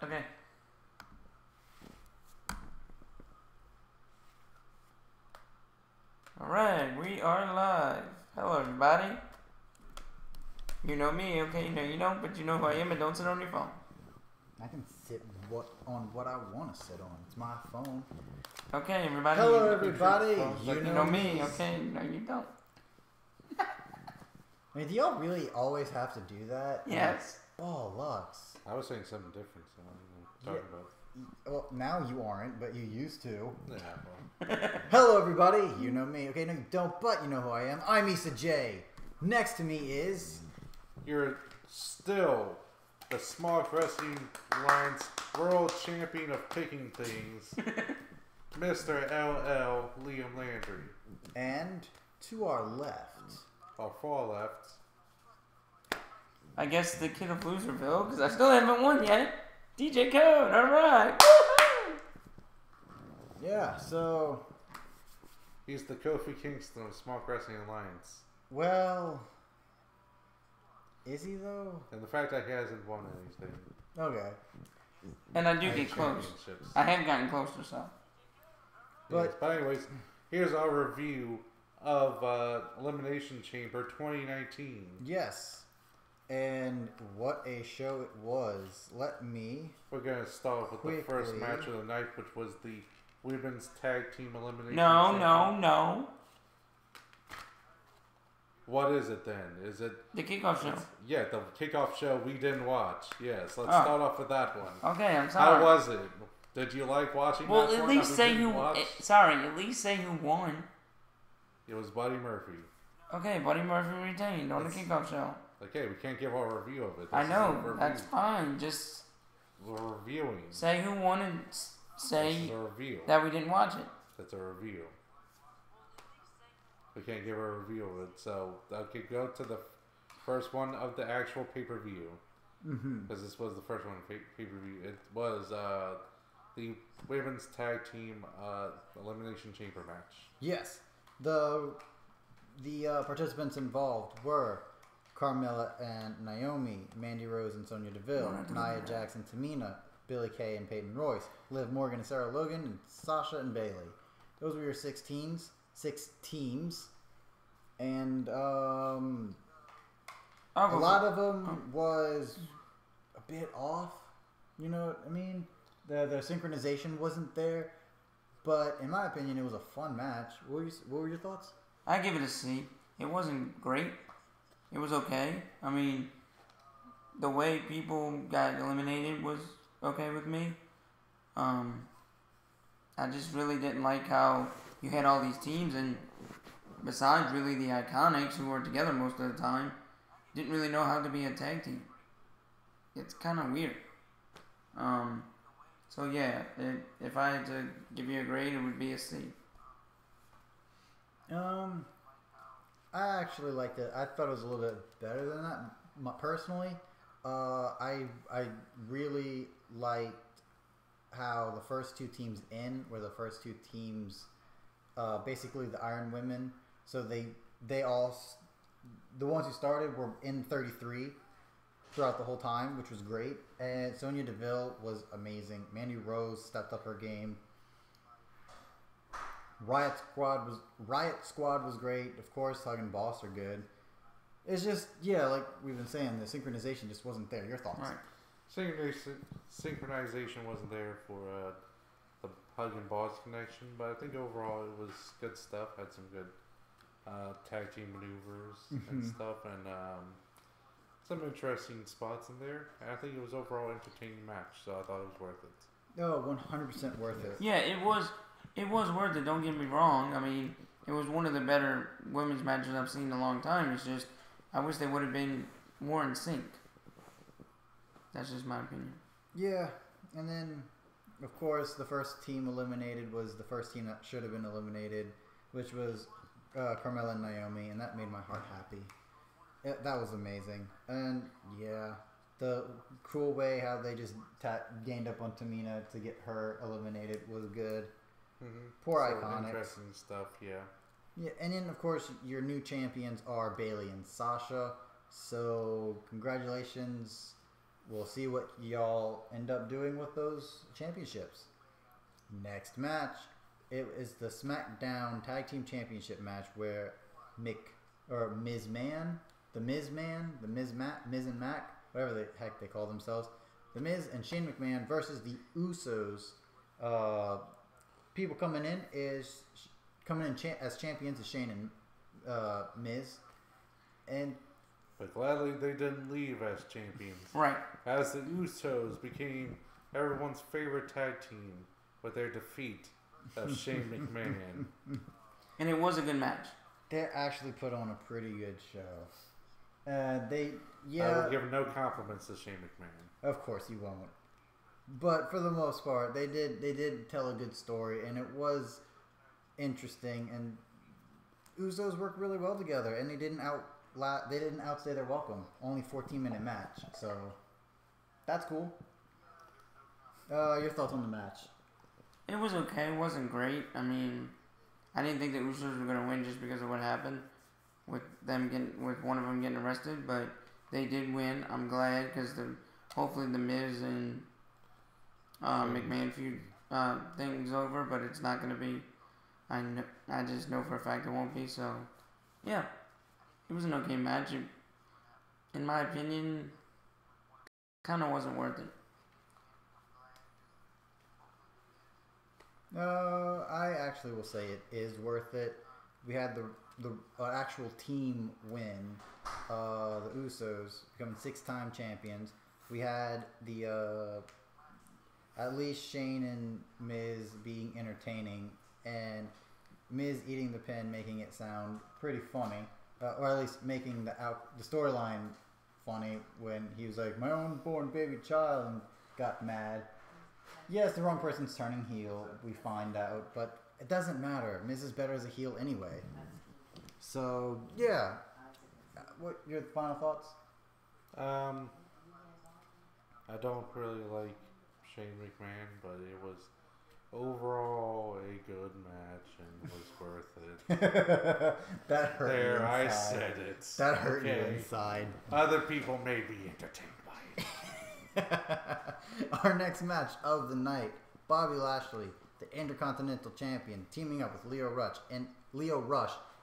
Okay. Alright, we are live. Hello, everybody. You know me, okay? No, you don't, but you know who I am, and don't sit on your phone. I can sit on what I want to sit on. It's my phone. Okay, everybody. Hello, everybody. You know me, okay? No, you don't. I mean, do y'all really always have to do that? Yes. Oh, Lux. I was saying something different, so I don't know what you're talking about. Well, now you aren't, but you used to. Yeah, well. Hello, everybody. You know me. Okay, no, you don't, but you know who I am. I'm Issa J. Next to me is... You're still the Small Wrestling Alliance World Champion of Picking Things, Mr. LL Liam Landry. And to our left... Or far left. I guess the kid of Loserville, because I still haven't won yet. DJ Code, alright. Yeah, so... He's the Kofi Kingston of Small Wrestling Alliance. Well... Is he, though? And the fact that he hasn't won anything. Okay. And I do get close. I have gotten closer, so. But anyways, here's our review of Elimination Chamber 2019. Yes. And what a show it was. We're going to start with the first match of the night, which was the Women's Tag Team Elimination Chamber. No. What is it then? Is it... The kickoff show. Yeah, the kickoff show we didn't watch. Yes, let's start off with that one. Okay, I'm sorry. How was it? Did you like watching that one? Well, at least say who... Sorry, at least say who won. It was Buddy Murphy. Okay, Buddy Murphy retained on the kickoff show. Okay, we can't give our review of it. I know, that's fine. Just... We're reviewing. Say who won and say that we didn't watch it. That's a review. We can't give a review of it, so okay, go to the first one of the actual pay-per-view. Because this was the first one pay-per-view. It was the Women's Tag Team Elimination Chamber match. Yes. The participants involved were Carmella and Naomi, Mandy Rose and Sonya Deville, Nia Jax and Tamina, Billie Kay and Peyton Royce, Liv Morgan and Sarah Logan, and Sasha and Bayley. Those were your 6 teams. And a lot of them was a bit off. You know what I mean? The synchronization wasn't there. But in my opinion, it was a fun match. What were your thoughts? I give it a C. It wasn't great. It was okay. I mean, the way people got eliminated was okay with me. I just really didn't like how you had all these teams, and besides really the Iconics, who were together most of the time, didn't really know how to be a tag team. It's kind of weird. So yeah, if I had to give you a grade, it would be a C. I actually liked it. I thought it was a little bit better than that. Personally, I really liked how the first 2 teams were the first 2 teams, basically the Iron Women. So they all, the ones who started were in 33 throughout the whole time, which was great. And Sonya Deville was amazing. Mandy Rose stepped up her game. Riot Squad was great. Of course, Hug and Boss are good. It's just, yeah, like we've been saying, the synchronization just wasn't there. Your thoughts? Right. Synchronization wasn't there for the Hug and Boss connection, but I think overall it was good stuff. Had some good tag team maneuvers and stuff, and some interesting spots in there. And I think it was overall entertaining match, so I thought it was worth it. Oh, 100% worth it. Yeah, it was worth it, don't get me wrong. I mean, it was one of the better women's matches I've seen in a long time. It's just, I wish they would have been more in sync. That's just my opinion. Yeah, and then, of course, the first team eliminated was the first team that should have been eliminated, which was Carmella and Naomi, and that made my heart happy. That was amazing. And, yeah, the cool way how they just gained up on Tamina to get her eliminated was good. Poor Iconics. Interesting stuff, yeah. Yeah, and then, of course, your new champions are Bayley and Sasha. So, congratulations. we'll see what y'all end up doing with those championships. Next match, it is the SmackDown Tag Team Championship match where Miz and Mac, whatever the heck they call themselves, The Miz and Shane McMahon versus the Usos. People coming in as champions is Shane and Miz, but gladly they didn't leave as champions. Right. As the Usos became everyone's favorite tag team with their defeat of Shane McMahon. And it was a good match. They actually put on a pretty good show. I would give no compliments to Shane McMahon. Of course you won't. But for the most part, they did tell a good story, and it was interesting. And Usos worked really well together, and they didn't outstay their welcome. Only 14-minute match, so that's cool. Your thoughts on the match? It was okay. It wasn't great. I mean, I didn't think the Usos were going to win just because of what happened with one of them getting arrested, but they did win. I'm glad because hopefully the Miz and McMahon feud thing's over, but it's not going to be. I just know for a fact it won't be. So, yeah, it was an okay match. In my opinion, kind of wasn't worth it. I actually will say it is worth it. We had the actual team win. The Usos becoming 6-time champions. We had the at least Shane and Miz being entertaining, and Miz eating the pin, making it sound pretty funny, or at least making the storyline funny when he was like, "My own born baby child," and got mad. Yes, the wrong person's turning heel, we find out, but it doesn't matter. Miz is better as a heel anyway. So, yeah. What your final thoughts? I don't really like Shane McMahon, but it was overall a good match and was worth it. That hurt you inside. I said it. That hurt you inside. Other people may be entertained by it. Our next match of the night, Bobby Lashley, the Intercontinental Champion, teaming up with Leo Rush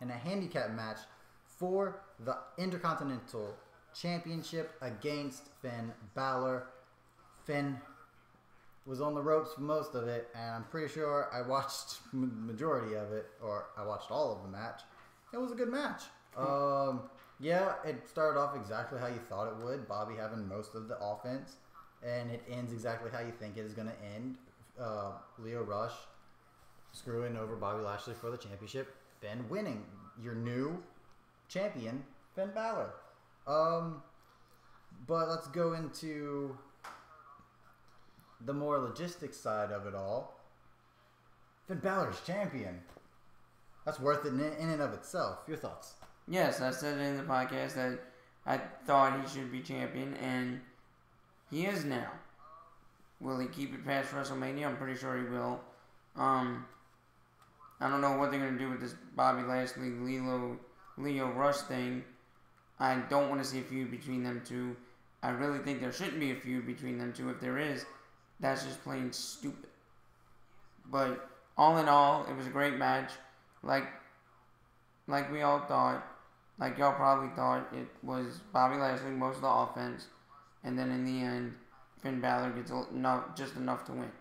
in a handicap match for the Intercontinental Championship against Finn Balor. Finn was on the ropes for most of it, and I'm pretty sure I watched majority of it, or I watched all of the match. It was a good match. Yeah, it started off exactly how you thought it would. Bobby having most of the offense, and it ends exactly how you think it is going to end. Leo Rush screwing over Bobby Lashley for the championship, Finn winning. Your new champion, Finn Balor. But let's go into the more logistics side of it all. Finn Balor's champion. That's worth it in and of itself. Your thoughts? Yes, I said it in the podcast that I thought he should be champion, and he is now. Will he keep it past WrestleMania? I'm pretty sure he will. I don't know what they're going to do with this Bobby Lashley, Leo Rush thing. I don't want to see a feud between them two. I really think there shouldn't be a feud between them two. If there is, that's just plain stupid. But all in all, it was a great match. Like we all thought, like y'all probably thought, it was Bobby Lashley most of the offense, and then in the end, Finn Balor gets just enough to win.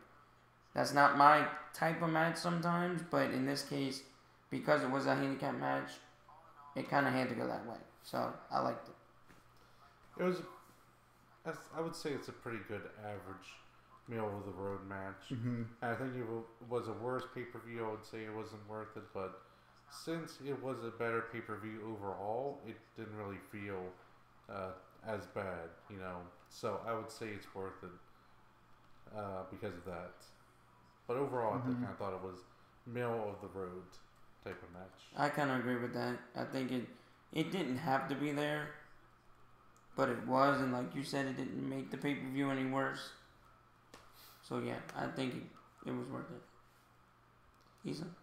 That's not my type of match sometimes, but in this case, because it was a handicap match, it kind of had to go that way. So I liked it. It was, I would say, it's a pretty good average middle of the road match. Mm-hmm. I think if it was a worse pay-per-view, I would say it wasn't worth it, but since it was a better pay-per-view overall, it didn't really feel as bad, you know. So I would say it's worth it because of that. But overall, I kind of thought it was middle of the road type of match. I kind of agree with that. I think it didn't have to be there, but it was, and like you said, it didn't make the pay-per-view any worse. So yeah, I think it was worth it. Ethan?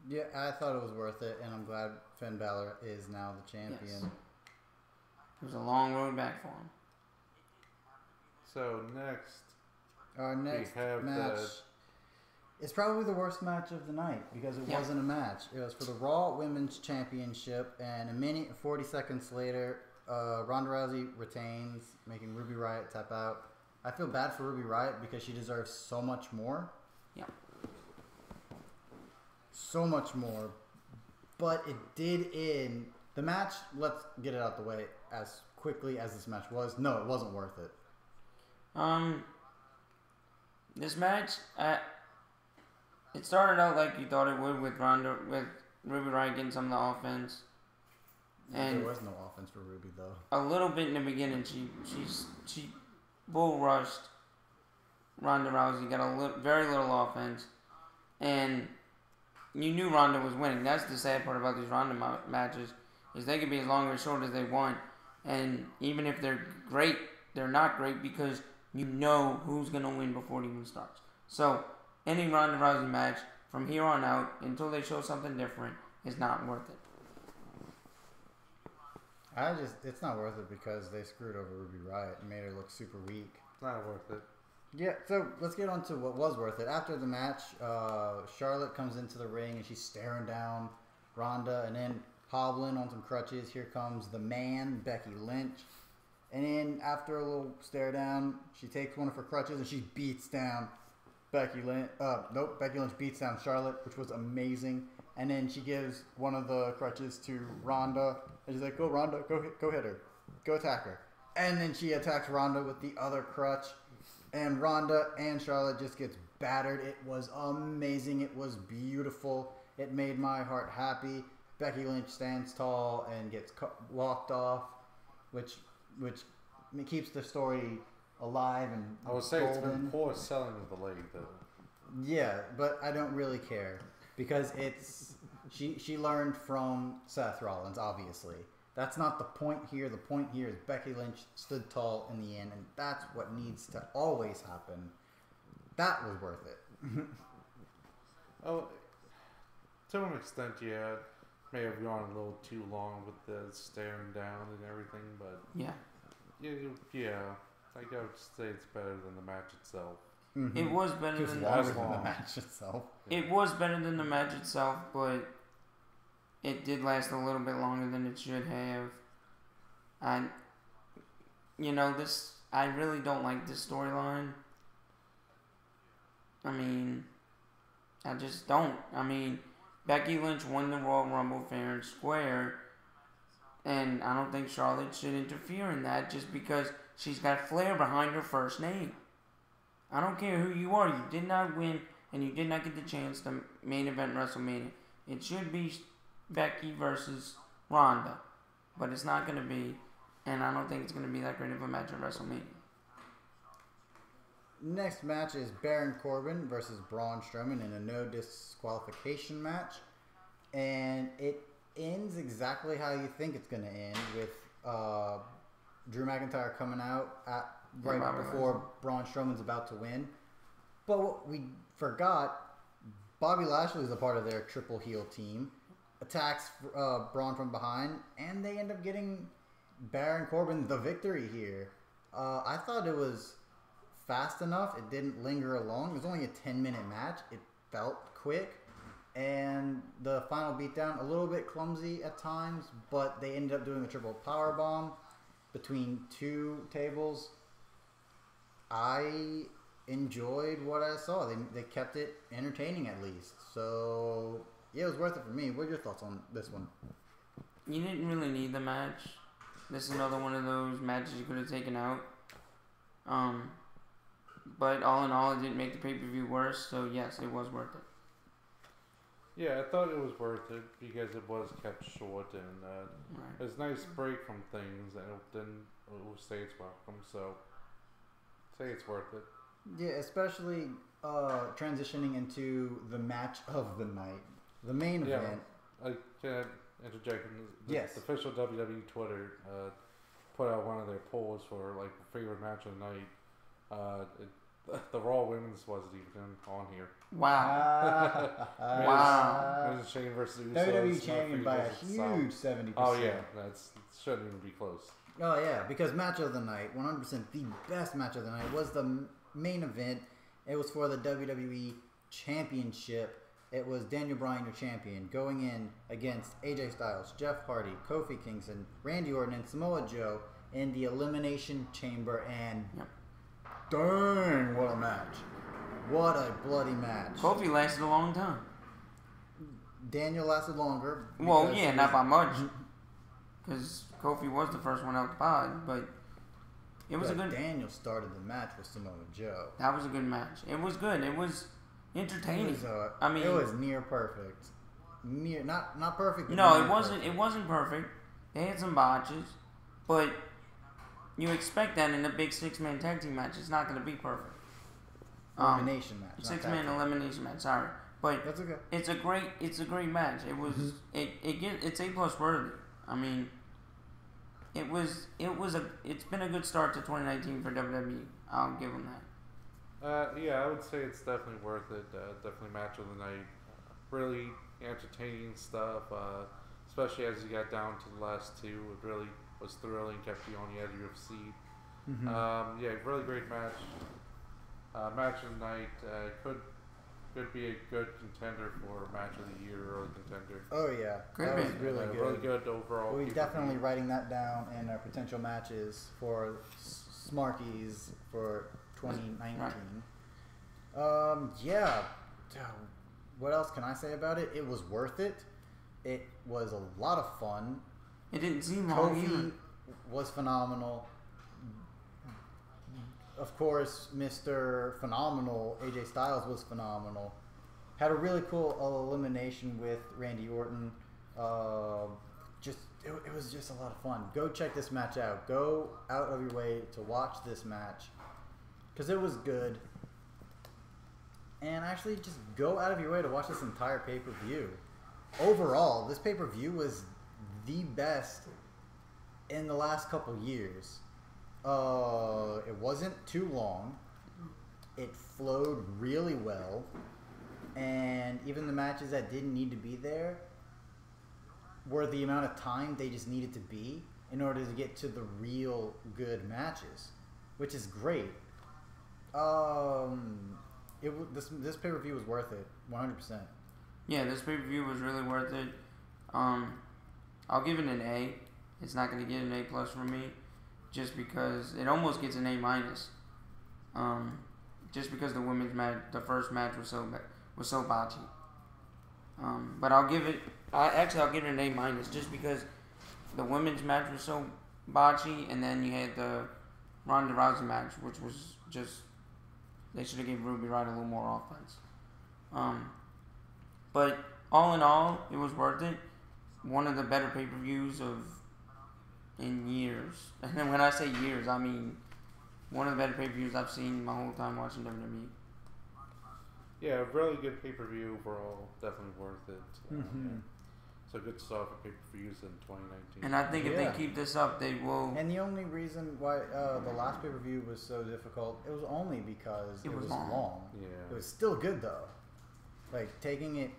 Yeah, I thought it was worth it, and I'm glad Finn Balor is now the champion. Yes. It was a long road back for him. So next, Our next we have match is probably the worst match of the night because it wasn't a match. It was for the Raw Women's Championship, and a minute and 40 seconds later, Ronda Rousey retains, making Ruby Riott tap out. I feel bad for Ruby Riott because she deserves so much more. Yeah. So much more. But it did end. The match, let's get it out the way as quickly as this match was. No, it wasn't worth it. This match, it started out like you thought it would with Ruby Riott getting some of the offense. And there was no offense for Ruby though. A little bit in the beginning, she bull rushed Ronda Rousey, got very little offense, and you knew Ronda was winning. That's the sad part about these Ronda matches, is they can be as long or as short as they want, and even if they're great, they're not great because you know who's gonna win before it even starts. So any Ronda Rousey match from here on out until they show something different is not worth it. It's not worth it because they screwed over Ruby Riott and made her look super weak. It's not worth it. Yeah, so let's get on to what was worth it. After the match, Charlotte comes into the ring and she's staring down Ronda and then hobbling on some crutches. Here comes the man, Becky Lynch. And then after a little stare down, she takes one of her crutches and she beats down Becky Lynch. Becky Lynch beats down Charlotte, which was amazing. And then she gives one of the crutches to Ronda. And she's like, go Ronda, go hit her. Go attack her. And then she attacks Ronda with the other crutch. And Ronda and Charlotte just gets battered. It was amazing. It was beautiful. It made my heart happy. Becky Lynch stands tall and gets walked off, which keeps the story alive and I would say golden. it's been poor selling of the leg, though. Yeah, but I don't really care because she learned from Seth Rollins, obviously. That's not the point here. The point here is Becky Lynch stood tall in the end, and that's what needs to always happen. That was worth it. Oh, to an extent, yeah. May have gone a little too long with the staring down and everything, but Yeah. Yeah. I would say it's better than the match itself. Mm-hmm. It was better It was than longer than the match itself. It was better than the match itself, but it did last a little bit longer than it should have. And I really don't like this storyline. I mean, I just don't. I mean, Becky Lynch won the Royal Rumble fair and square, and I don't think Charlotte should interfere in that just because she's got Flair behind her first name. I don't care who you are. You did not win, and you did not get the chance to main event WrestleMania. It should be Becky versus Ronda, but it's not going to be, and I don't think it's going to be that great of a match at WrestleMania. Next match is Baron Corbin versus Braun Strowman in a no disqualification match, and it ends exactly how you think it's going to end, with Drew McIntyre coming out right before Braun Strowman's about to win. But what we forgot, Bobby Lashley is a part of their triple heel team, attacks Braun from behind, and they end up getting Baron Corbin the victory here. I thought it was fast enough. It didn't linger long. It was only a 10-minute match. It felt quick. And the final beatdown, a little bit clumsy at times, but they ended up doing a triple powerbomb between two tables. I enjoyed what I saw. They kept it entertaining at least. So, yeah, it was worth it for me. What are your thoughts on this one? You didn't really need the match. This is another one of those matches you could have taken out. But all in all, it didn't make the pay-per-view worse, so yes, it was worth it. Yeah, I thought it was worth it because it was kept short and it was a nice break from things and it didn't overstay its welcome, so say it's worth it. Yeah, especially transitioning into the match of the night. The main event. I can interject. Yes. The official WWE Twitter put out one of their polls for like favorite match of the night. The Raw Women's wasn't even on here. Wow. Wow. It was Shane versus Usos. WWE champion by a huge 70%. Oh yeah, that shouldn't even be close. Oh yeah, because match of the night, 100% the best match of the night was the main event. It was for the WWE Championship. It was Daniel Bryan, your champion, going in against AJ Styles, Jeff Hardy, Kofi Kingston, Randy Orton, and Samoa Joe in the Elimination Chamber. And dang, what a match! What a bloody match! Kofi lasted a long time. Daniel lasted longer. Well, yeah, not by much, because Kofi was the first one out the pod, but it was a good. Daniel started the match with Samoa Joe. That was a good match. It was good. It was entertaining. It was near perfect. Not perfect. No, it wasn't. Perfect. It wasn't perfect. They had some botches, but you expect that in a big 6-man tag team match. It's not going to be perfect. Elimination match. 6-man elimination match. Sorry, but that's okay. It's a great match. It was. It's A+ worthy. I mean, it's been a good start to 2019 for WWE. I'll give them that. Yeah, I would say it's definitely worth it. Definitely match of the night. Really entertaining stuff. Especially as you got down to the last two, it really was thrilling. Kept you on the edge of your seat. Yeah, really great match. Match of the night could be a good contender for match of the year, early contender. Oh yeah, that was really good. Really good overall. We're definitely writing that down in our potential matches for Smarkies for 2019. Yeah. What else can I say about it? It was worth it. It was a lot of fun. It didn't seem long either. Kofi was phenomenal. Of course, Mr. Phenomenal, AJ Styles was phenomenal. Had a really cool elimination with Randy Orton. It was just a lot of fun. Go check this match out. Go out of your way to watch this match, because it was good. And actually, just go out of your way to watch this entire pay-per-view. Overall, this pay-per-view was the best in the last couple years. It wasn't too long. It flowed really well. And even the matches that didn't need to be there were the amount of time they just needed to be in order to get to the real good matches, which is great. This pay-per-view was worth it, 100%. Yeah, this pay-per-view was really worth it. I'll give it an A. It's not going to get an A+ from me, just because it almost gets an A-. Just because the women's match, the first match was so botchy. But I'll give it an A-, just because the women's match was so botchy, and then you had the Ronda Rousey match, which was just, they should have given Ruby Riott a little more offense. But all in all, it was worth it. One of the better pay-per-views in years. And then when I say years, I mean one of the better pay-per-views I've seen my whole time watching WWE. Yeah, really good pay-per-view overall. Definitely worth it. So good stuff for pay-per-views in 2019. And I think if they keep this up, they will. And the only reason why the last pay-per-view was so difficult, it was only because it was long. Yeah. It was still good though. Like taking it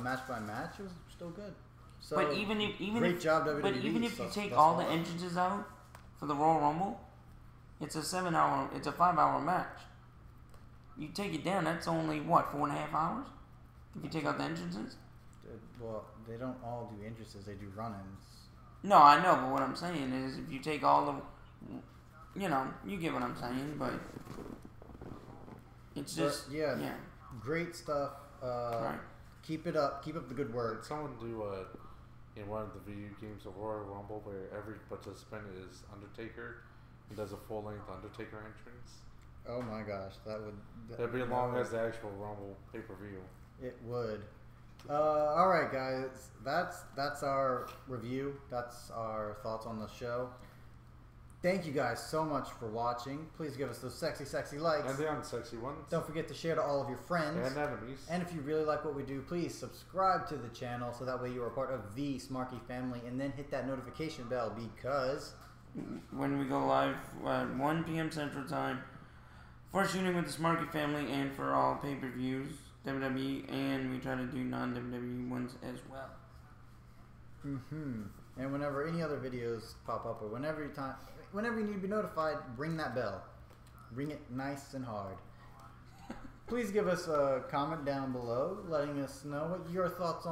match by match, it was still good. So, but even if job, WWE. But even if you take all the entrances out for the Royal Rumble, it's a 5-hour match. You take it down, that's only what, 4.5 hours? If you take out the entrances. Well, they don't all do entrances; they do run-ins. No, I know, but what I'm saying is, if you take all the, you get what I'm saying, but it's just yeah, great stuff. Right. Keep it up. Keep up the good work. Did someone do in one of the video games a Royal Rumble where every participant is Undertaker and does a full-length Undertaker entrance? Oh my gosh, that'd be as long as the actual Rumble pay-per-view. It would. All right, guys. That's our review. That's our thoughts on the show. Thank you guys so much for watching. Please give us those sexy likes. And the unsexy ones. Don't forget to share to all of your friends. And enemies. And if you really like what we do, please subscribe to the channel so that way you are part of the Smarky family. And then hit that notification bell, because when we go live at 1 p.m. Central Time for Shooting with the Smarky family and for all pay-per-views, WWE, and we try to do non-WWE ones as well. And whenever any other videos pop up, or whenever you need to be notified, ring that bell. Ring it nice and hard. Please give us a comment down below, letting us know what your thoughts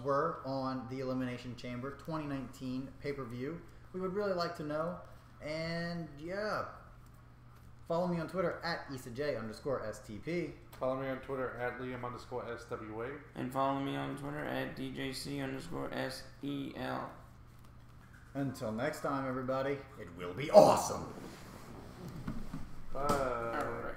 were on the Elimination Chamber 2019 pay-per-view. We would really like to know. And yeah, follow me on Twitter at IsaJ_STP. Follow me on Twitter at Liam_SWA. And follow me on Twitter at DJC_SEL. Until next time, everybody, it will be awesome. Bye. All right.